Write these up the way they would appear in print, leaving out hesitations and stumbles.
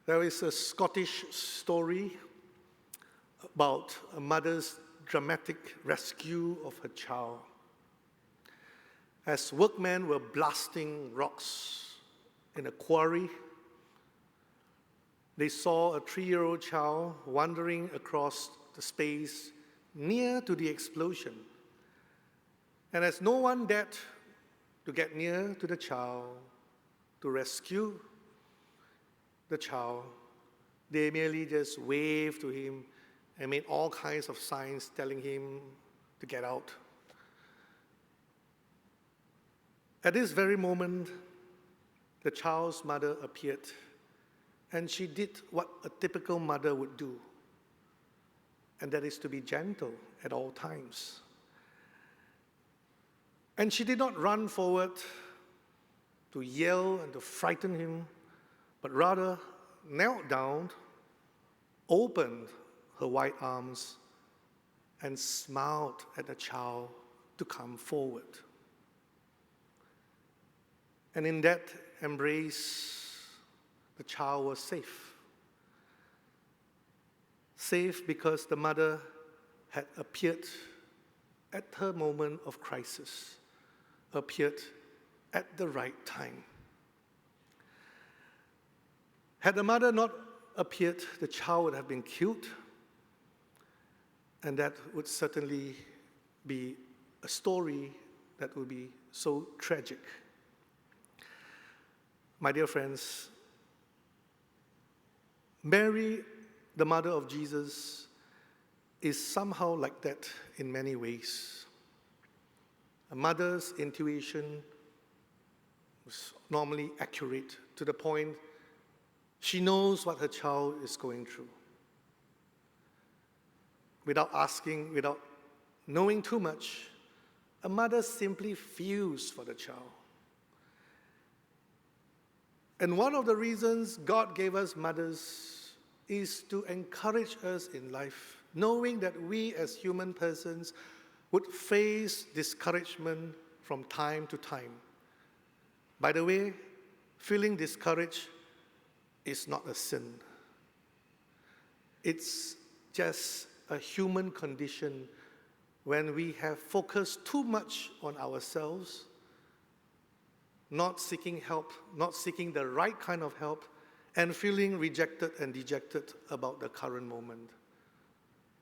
There is a Scottish story about a mother's dramatic rescue of her child. As workmen were blasting rocks in a quarry, they saw a 3-year-old child wandering across the space near to the explosion. And as no one dared to get near to the child to rescue the child, they merely just waved to him and made all kinds of signs telling him to get out. At this very moment, the child's mother appeared, and she did what a typical mother would do, and that is to be gentle at all times. And she did not run forward to yell and to frighten him, but rather knelt down, opened her white arms, and smiled at the child to come forward. And in that embrace, the child was safe. Safe because the mother had appeared at her moment of crisis, appeared at the right time. Had the mother not appeared, the child would have been killed, and that would certainly be a story that would be so tragic. My dear friends, Mary, the mother of Jesus, is somehow like that in many ways. A mother's intuition is normally accurate to the point she knows what her child is going through. Without asking, without knowing too much, a mother simply feels for the child. And one of the reasons God gave us mothers is to encourage us in life, knowing that we as human persons would face discouragement from time to time. By the way, feeling discouraged is not a sin. It's just a human condition when we have focused too much on ourselves, not seeking help, not seeking the right kind of help, and feeling rejected and dejected about the current moment.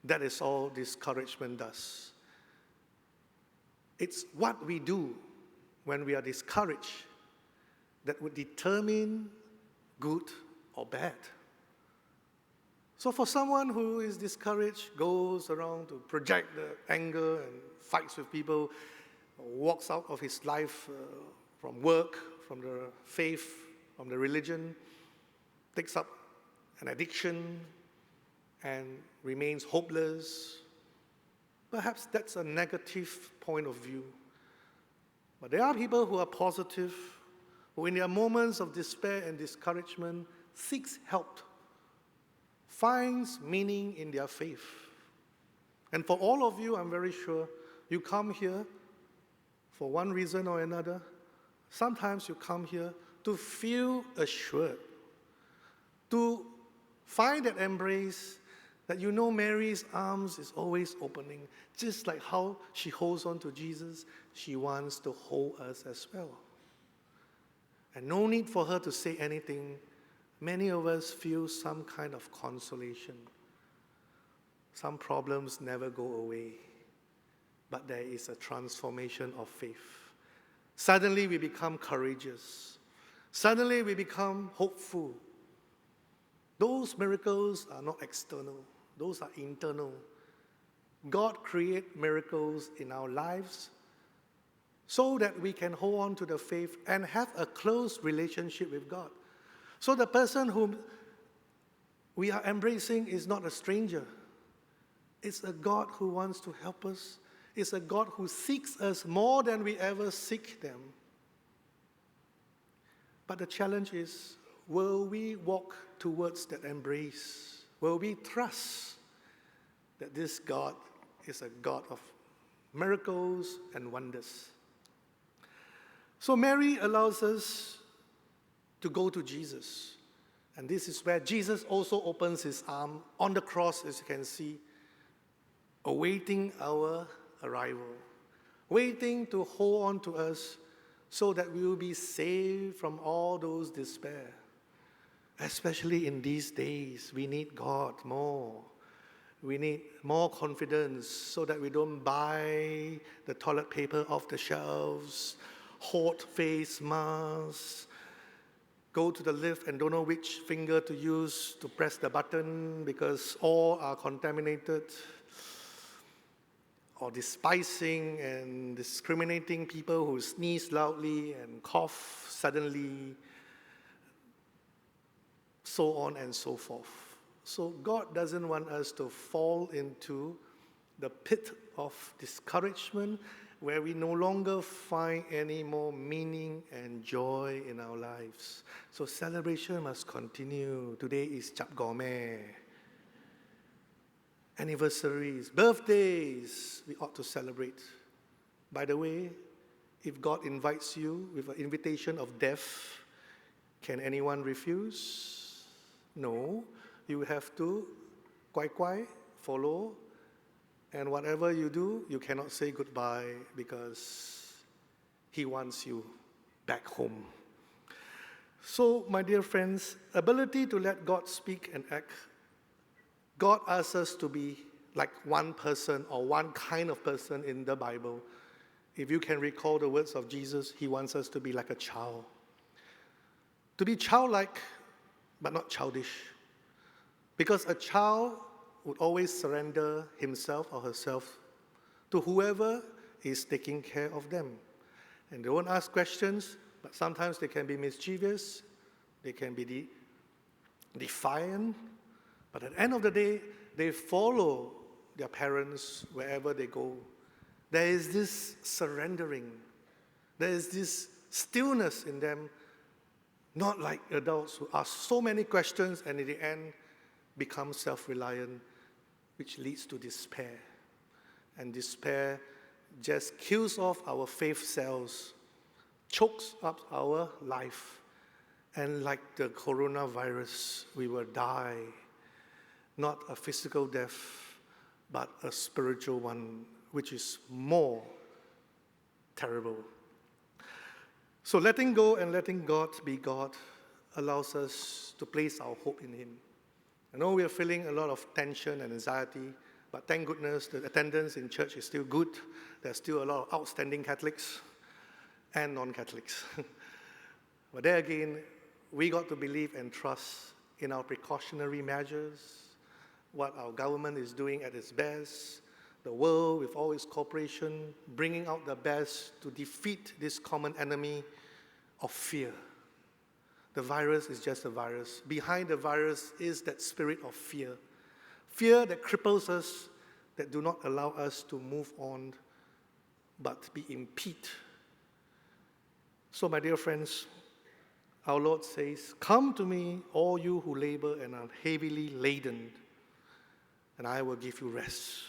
That is all discouragement does. It's what we do when we are discouraged that would determine good or bad. So for someone who is discouraged, goes around to project the anger and fights with people, walks out of his life from work, from the faith, from the religion, takes up an addiction and remains hopeless, perhaps that's a negative point of view. But there are people who are positive, who in their moments of despair and discouragement seeks help, finds meaning in their faith. And for all of you, I'm very sure, you come here for one reason or another. Sometimes you come here to feel assured, to find that embrace that you know Mary's arms is always opening. Just like how she holds on to Jesus, she wants to hold us as well. And no need for her to say anything. Many of us feel some kind of consolation. Some problems never go away, but there is a transformation of faith. Suddenly we become courageous. Suddenly we become hopeful. Those miracles are not external. Those are internal. God creates miracles in our lives so that we can hold on to the faith and have a close relationship with God. So the person whom we are embracing is not a stranger. It's a God who wants to help us. It's a God who seeks us more than we ever seek them. But the challenge is, will we walk towards that embrace? Will we trust that this God is a God of miracles and wonders? So Mary allows us to go to Jesus. And this is where Jesus also opens his arm on the cross, as you can see, awaiting our arrival, waiting to hold on to us so that we will be saved from all those despair. Especially in these days, we need God more. We need more confidence so that we don't buy the toilet paper off the shelves, hoard face masks, go to the lift and don't know which finger to use to press the button because all are contaminated, or despising and discriminating people who sneeze loudly and cough suddenly, so on and so forth. So God doesn't want us to fall into the pit of discouragement where we no longer find any more meaning and joy in our lives. So celebration must continue. Today is Chap Gome. Anniversaries, birthdays, we ought to celebrate. By the way, if God invites you with an invitation of death, can anyone refuse? No. You have to kwai, follow, and whatever you do, you cannot say goodbye because he wants you back home. So, my dear friends, ability to let God speak and act. God asks us to be like one person or one kind of person in the Bible. If you can recall the words of Jesus, he wants us to be like a child. To be childlike, but not childish. Because a child would always surrender himself or herself to whoever is taking care of them. And they won't ask questions, but sometimes they can be mischievous, they can be defiant, but at the end of the day, they follow their parents wherever they go. There is this surrendering, there is this stillness in them, not like adults who ask so many questions and in the end become self-reliant, which leads to despair. And despair just kills off our faith cells, chokes up our life. And like the coronavirus, we will die. Not a physical death, but a spiritual one, which is more terrible. So letting go and letting God be God allows us to place our hope in him. I know we are feeling a lot of tension and anxiety, but thank goodness the attendance in church is still good. There's still a lot of outstanding Catholics and non-Catholics. But there again, we got to believe and trust in our precautionary measures, what our government is doing at its best, the world with all its cooperation, bringing out the best to defeat this common enemy of fear. The virus is just a virus. Behind the virus is that spirit of fear. Fear that cripples us, that do not allow us to move on, but be impeded. So, my dear friends, our Lord says, "Come to me, all you who labor and are heavily laden, and I will give you rest."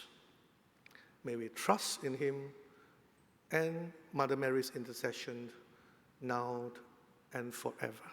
May we trust in him and Mother Mary's intercession now and forever.